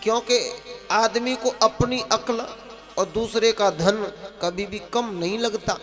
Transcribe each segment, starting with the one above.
क्योंकि आदमी को अपनी अक्ल और दूसरे का धन कभी भी कम नहीं लगता।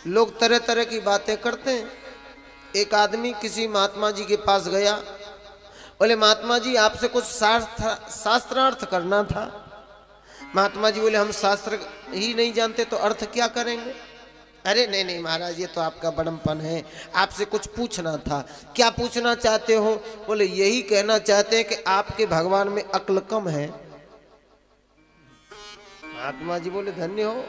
लोग तरह तरह की बातें करते हैं। एक आदमी किसी महात्मा जी के पास गया, बोले महात्मा जी आपसे कुछ शास्त्रार्थ करना था। महात्मा जी बोले हम शास्त्र ही नहीं जानते तो अर्थ क्या करेंगे। अरे नहीं नहीं महाराज ये तो आपका बड़मपन है, आपसे कुछ पूछना था। क्या पूछना चाहते हो? बोले यही कहना चाहते हैं कि आपके भगवान में अक्ल कम है। महात्मा जी बोले धन्य हो,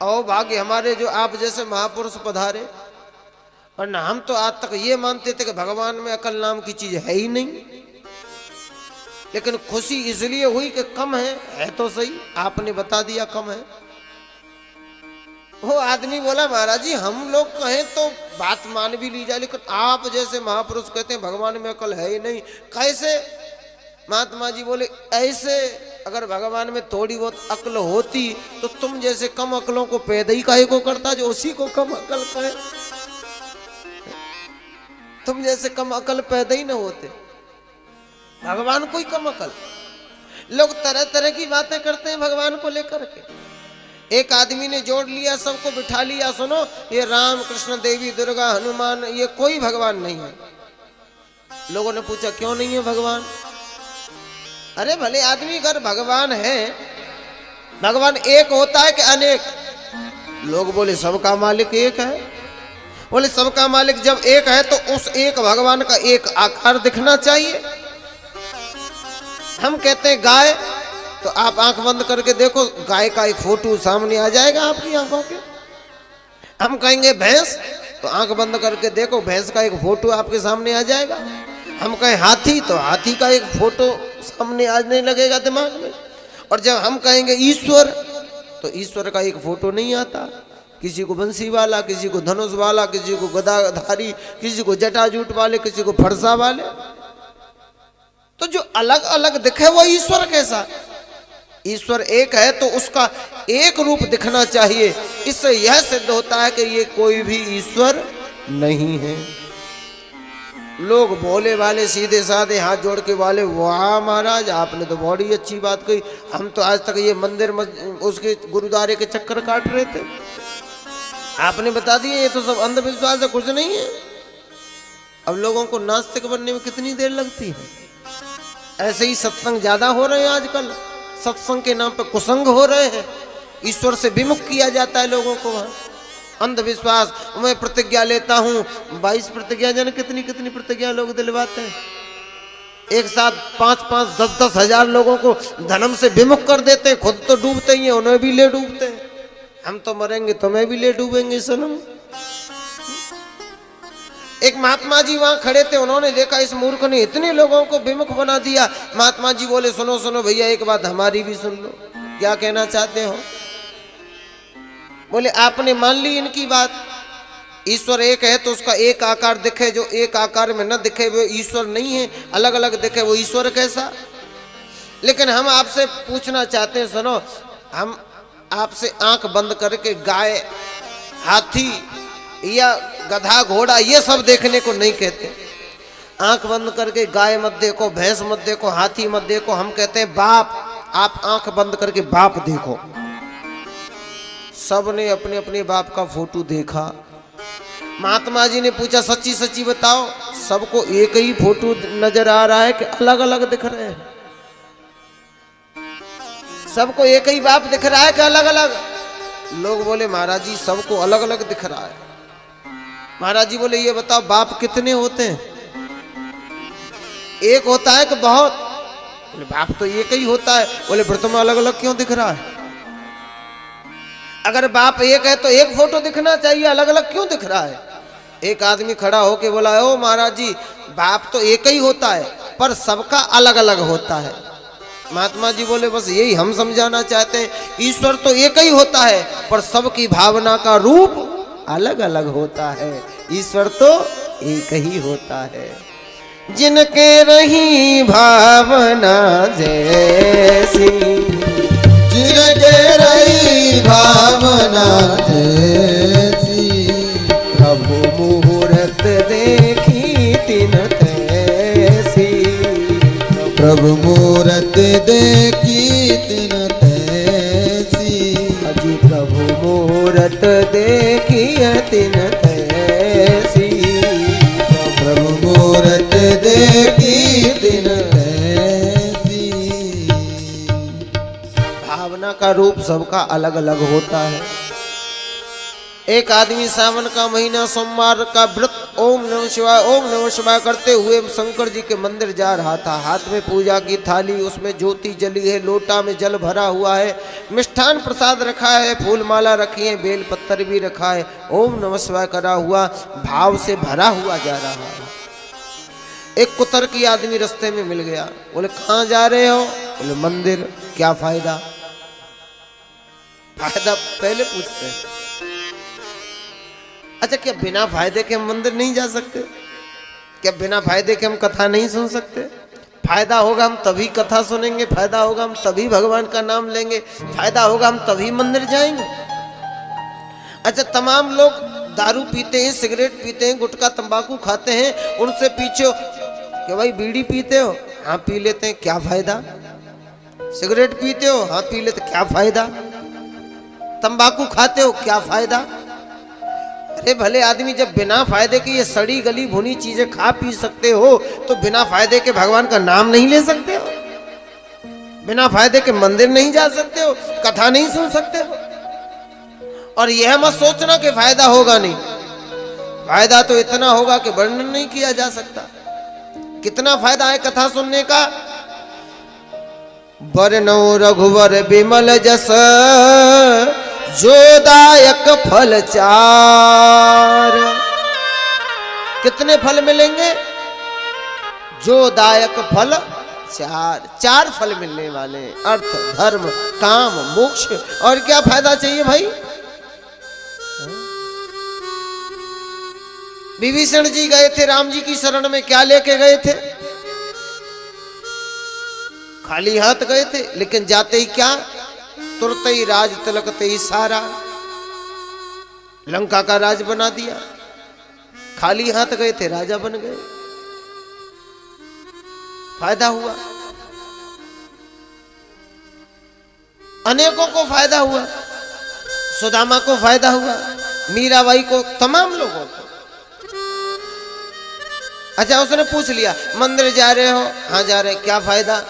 आओ भाग्य हमारे जो आप जैसे महापुरुष पधारे, वरना हम तो आज तक ये मानते थे कि भगवान में अकल नाम की चीज है ही नहीं। लेकिन खुशी इसलिए हुई कि कम है तो सही, आपने बता दिया कम है। वो आदमी बोला महाराज जी हम लोग कहें तो बात मान भी ली जाए, लेकिन आप जैसे महापुरुष कहते हैं भगवान में अकल है ही नहीं, कैसे? महात्मा जी बोले ऐसे अगर भगवान में थोड़ी बहुत अक्ल होती तो तुम जैसे कम अक्लों को पैदा ही काहे को करता जो उसी को कम अक्ल कहे। तुम जैसे कम अक्ल पैदा ही न होते, भगवान को ही कम अक्ल। लोग तरह तरह की बातें करते हैं भगवान को लेकर के। एक आदमी ने जोड़ लिया, सबको बिठा लिया, सुनो ये राम कृष्ण देवी दुर्गा हनुमान ये कोई भगवान नहीं है। लोगों ने पूछा क्यों नहीं है भगवान? अरे भले आदमी अगर भगवान है, भगवान एक होता है कि अनेक? लोग बोले सबका मालिक एक है। बोले सबका मालिक जब एक है तो उस एक भगवान का एक आकार दिखना चाहिए। हम कहते हैं गाय, तो आप आंख बंद करके देखो गाय का एक फोटो सामने आ जाएगा आपकी आंखों के। हम कहेंगे भैंस, तो आंख बंद करके देखो भैंस का एक फोटो आपके सामने आ जाएगा। हम कहें हाथी, तो हाथी का एक फोटो सामने आने लगेगा दिमाग में। और जब हम कहेंगे ईश्वर, तो ईश्वर का एक फोटो नहीं आता। किसी को बंसी वाला, किसी को धनुष वाला, किसी को गदाधारी, किसी को जटाजूट वाले, किसी को फरसा वाले। तो जो अलग अलग दिखे वो ईश्वर कैसा? ईश्वर एक है तो उसका एक रूप दिखना चाहिए। इससे यह सिद्ध होता है कि ये कोई भी ईश्वर नहीं है। लोग भोले वाले सीधे साधे हाथ जोड़ के वाले, वाह महाराज आपने तो बड़ी अच्छी बात कही, हम तो आज तक ये मंदिर उसके गुरुद्वारे के चक्कर काट रहे थे, आपने बता दिए ये तो सब अंधविश्वास है, कुछ नहीं है। अब लोगों को नास्तिक बनने में कितनी देर लगती है। ऐसे ही सत्संग ज्यादा हो रहे हैं आजकल, सत्संग के नाम पर कुसंग हो रहे हैं, ईश्वर से विमुख किया जाता है लोगों को। वहां अंधविश्वास, मैं प्रतिज्ञा लेता हूं, 22 प्रतिज्ञा जाने कितनी कितनी प्रतिज्ञा लोग दिलवाते हैं। एक साथ 5-5, 10-10 हजार लोगों को धर्म से विमुख कर देते हैं, खुद तो डूबते ही हैं, उन्हें भी ले डूबते हैं। हम तो मरेंगे तो मैं भी ले डूबेंगे सनम। एक महात्मा जी वहां खड़े थे, उन्होंने देखा इस मूर्ख ने इतने लोगों को विमुख बना दिया। महात्मा जी बोले सुनो सुनो भैया एक बात हमारी भी सुन लो, क्या कहना चाहते हो? बोले आपने मान ली इनकी बात, ईश्वर एक है तो उसका एक आकार दिखे, जो एक आकार में न दिखे वो ईश्वर नहीं है, अलग अलग दिखे वो ईश्वर कैसा? लेकिन हम आपसे पूछना चाहते हैं, सुनो, हम आपसे आंख बंद करके गाय, हाथी या गधा घोड़ा ये सब देखने को नहीं कहते। आंख बंद करके गाय मत देखो, भैंस मत देखो, हाथी मत देखो। हम कहते हैं बाप, आप आंख बंद करके बाप देखो। सब ने अपने अपने बाप का फोटो देखा। महात्मा जी ने पूछा सच्ची सच्ची बताओ, सबको एक ही फोटो नजर आ रहा है कि अलग अलग दिख रहे हैं? सबको एक ही बाप दिख रहा है कि अलग अलग? लोग बोले महाराज जी सबको अलग अलग दिख रहा है। महाराज जी बोले ये बताओ बाप कितने होते हैं? एक होता है कि बहुत? बोले बाप तो एक ही होता है। बोले फिर तुम्हें अलग अलग क्यों दिख रहा है? अगर बाप एक है तो एक फोटो दिखना चाहिए, अलग अलग क्यों दिख रहा है? एक आदमी खड़ा होके बोला ओ महाराज जी बाप तो एक ही होता है पर सबका अलग अलग होता है। महात्मा जी बोले बस यही हम समझाना चाहते हैं, ईश्वर तो एक ही होता है पर सबकी भावना का रूप अलग अलग होता है। ईश्वर तो एक ही होता है। जिनके रही भावना जैसी, जिनके रही भावना जैसी, प्रभु मुहूर्त देखी तिन तैसी, प्रभु मूरत देखी तिन तैसी। अजी प्रभु मूरत देखी तिन तैसी। प्रभु मूरत देखी तिन तैसी। भावना का रूप सबका अलग अलग होता है। एक आदमी सावन का महीना सोमवार का व्रत ओम नमः शिवाय करते हुए शंकर जी के मंदिर जा रहा था। हाथ में पूजा की थाली, उसमें ज्योति जली है, लोटा में जल भरा हुआ है, मिष्ठान प्रसाद रखा है, फूल माला रखी है, बेल पत्थर भी रखा है, ओम नमः शिवाय करा हुआ भाव से भरा हुआ जा रहा है। एक कुतर की आदमी रास्ते में मिल गया। बोले कहाँ जा रहे हो? बोले मंदिर। क्या फायदा? फायदा पहले पूछते हैं। अच्छा, क्या बिना फायदे के हम मंदिर नहीं जा सकते? क्या बिना फायदे के हम कथा नहीं सुन सकते? फायदा होगा हम तभी कथा सुनेंगे, फायदा होगा हम तभी भगवान का नाम लेंगे, फायदा होगा हम तभी मंदिर जाएंगे। अच्छा, तमाम लोग दारू पीते हैं, सिगरेट पीते हैं, गुटखा तंबाकू खाते हैं, उनसे पीछे कि भाई बीड़ी पीते हो? हाँ पी लेते हैं। क्या फायदा? सिगरेट पीते हो? हाँ पी लेते। क्या फायदा? तंबाकू खाते हो? क्या फायदा? अरे भले आदमी, जब बिना फायदे के ये सड़ी गली भुनी चीजें खा पी सकते हो तो बिना फायदे के भगवान का नाम नहीं ले सकते हो? बिना फायदे के मंदिर नहीं जा सकते हो? कथा नहीं सुन सकते हो? और यह मत सोचना कि फायदा होगा नहीं। फायदा तो इतना होगा कि वर्णन नहीं किया जा सकता। कितना फायदा है कथा सुनने का। बरनौ रघुवर बिमल जस जो दायक फल चार। कितने फल मिलेंगे? जो दायक फल चार। चार फल मिलने वाले, अर्थ, धर्म, काम, मोक्ष। और क्या फायदा चाहिए भाई? विभीषण जी गए थे राम जी की शरण में, क्या लेके गए थे? खाली हाथ गए थे, लेकिन जाते ही क्या? तुरते ही राज तिलकते ही सारा लंका का राज बना दिया। खाली हाथ गए थे, राजा बन गए। फायदा हुआ, अनेकों को फायदा हुआ। सुदामा को फायदा हुआ, मीराबाई को, तमाम लोगों को। अच्छा, उसने पूछ लिया मंदिर जा रहे हो? हाँ जा रहे। क्या फायदा?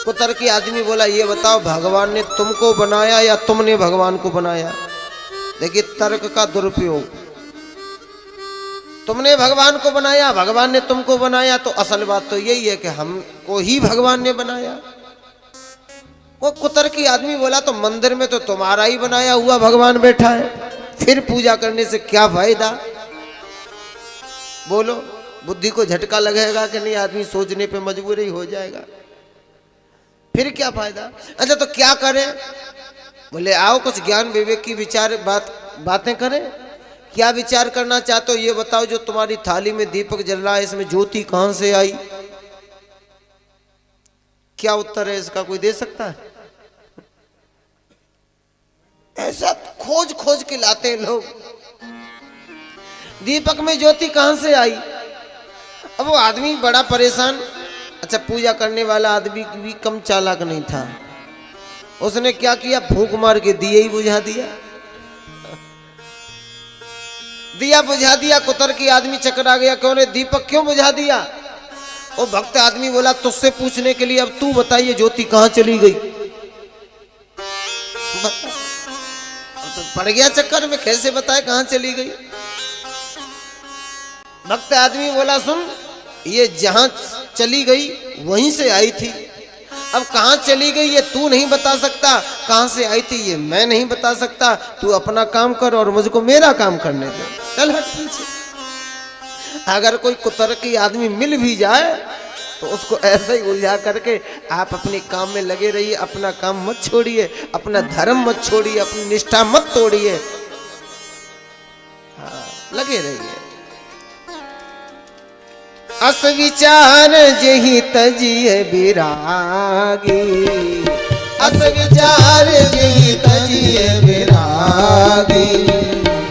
कुतर की आदमी बोला ये बताओ, भगवान ने तुमको बनाया या तुमने भगवान को बनाया? देखिए तर्क का दुरुपयोग। तुमने भगवान को बनाया, भगवान ने तुमको बनाया, तो असल बात तो यही है कि हमको ही भगवान ने बनाया। वो कुतर की आदमी बोला तो मंदिर में तो तुम्हारा ही बनाया हुआ भगवान बैठा है, फिर पूजा करने से क्या फायदा? बोलो, बुद्धि को झटका लगेगा कि नहीं? आदमी सोचने पे मजबूर ही हो जाएगा। फिर क्या फायदा? अच्छा तो क्या करें? बोले आओ कुछ ज्ञान विवेक की विचार बातें करें। क्या विचार करना चाहते हो ये बताओ। जो तुम्हारी थाली में दीपक जल रहा है, इसमें ज्योति कहां से आई? क्या उत्तर है इसका? कोई दे सकता है? ऐसा खोज खोज के लाते हैं लोग, दीपक में ज्योति कहां से आई? अब वो आदमी बड़ा परेशान। अच्छा, पूजा करने वाला आदमी भी कम चालाक नहीं था। उसने क्या किया? फूंक मार के दिए ही बुझा दिया। दिया बुझा दिया। कुतर की आदमी चकरा गया, क्यों ने दीपक क्यों बुझा दिया? वो भक्त आदमी बोला तुझसे पूछने के लिए, अब तू बताइए ज्योति कहां चली गई? तो पड़ गया चक्कर में, कैसे बताए कहां चली गई? भक्त आदमी बोला सुन, ये जहां चली गई वहीं से आई थी। अब कहां चली गई ये तू नहीं बता सकता, कहां से आई थी ये मैं नहीं बता सकता। तू अपना काम कर और मुझको मेरा काम करने दे। चल हट पीछे। अगर कोई कुतर की आदमी मिल भी जाए तो उसको ऐसे ही उलझा करके आप अपने काम में लगे रहिए। अपना काम मत छोड़िए, अपना धर्म मत छोड़िए, अपनी निष्ठा मत तोड़िए। हाँ, लगे रहिए। अस विचार जही तजिए विरागी। अस विचार जही तजिए विरागी।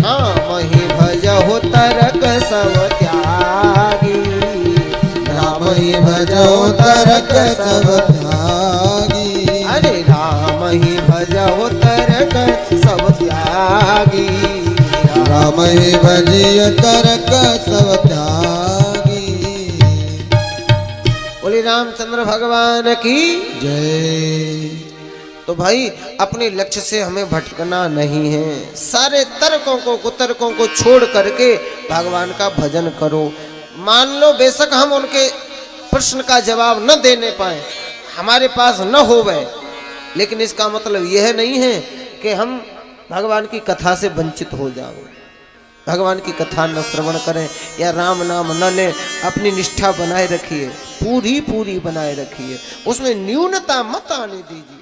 हाँ मही भजहु तरक सब त्यागी। राम ही भजो तरक सब त्यागी। अरे राम ही भजो तरक सब त्यागी। राम ही भजिय तरक सब त्यागी। बोले रामचंद्र भगवान की जय। तो भाई अपने लक्ष्य से हमें भटकना नहीं है। सारे तर्कों को कुतर्कों को छोड़ करके भगवान का भजन करो। मान लो बेशक हम उनके प्रश्न का जवाब न देने पाए, हमारे पास न हो गए, लेकिन इसका मतलब यह नहीं है कि हम भगवान की कथा से वंचित हो जाओ। भगवान की कथा न श्रवण करें या राम नाम न लें, अपनी निष्ठा बनाए रखिए, पूरी पूरी बनाए रखिए, उसमें न्यूनता मत आने दीजिए।